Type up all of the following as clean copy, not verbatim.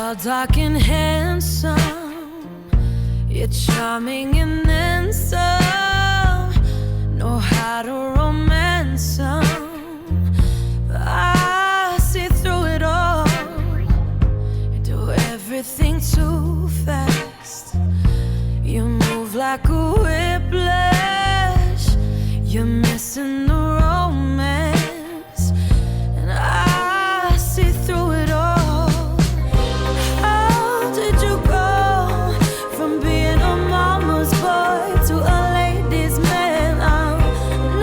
tall, dark, and handsome. You're charming and then some. Know how to romance some. I see through it all. You do everything too fast. You move like a whiplash. You're missing the romance, and I see through it all. How did you go from being a mama's boy to a ladies' man? I'm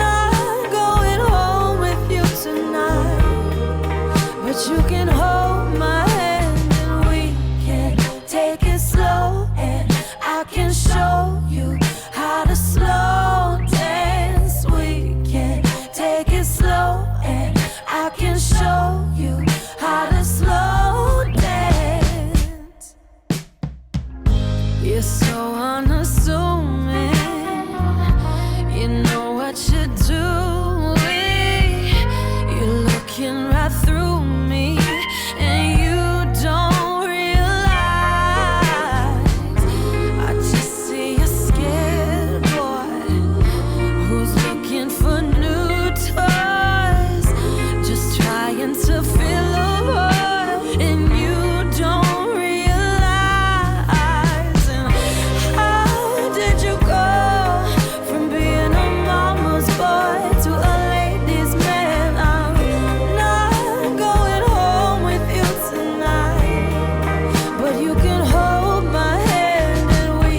not going home with you tonight, but you can hold my hand and we can take it slow, and I can show you how to slow dance. We can take it slow, and I can show you how to slow dance. You're so unassuming. You know what you're doing. You're looking right through me, and you don't realize I just see a scared boy who's looking for new toys, just trying to fill a void, and you don't realize. And how did you go from being a mama's boy to a ladies' man? I'm not going home with you tonight, but you can hold my hand and we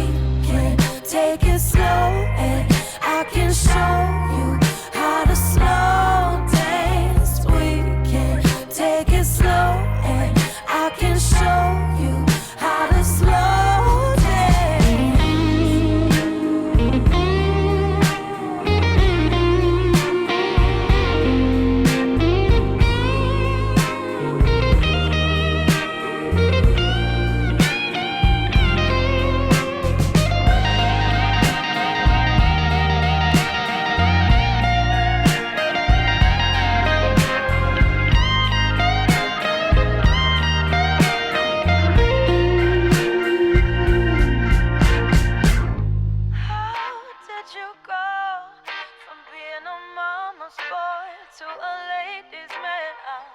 can take it slow, and I can show you how to slow dance. We can take it slow, and I can show you how to slow dance. How did you go from being a mama's boy to a ladies' man? I'm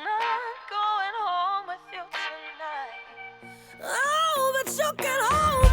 not going home with you tonight. Oh, but you can hold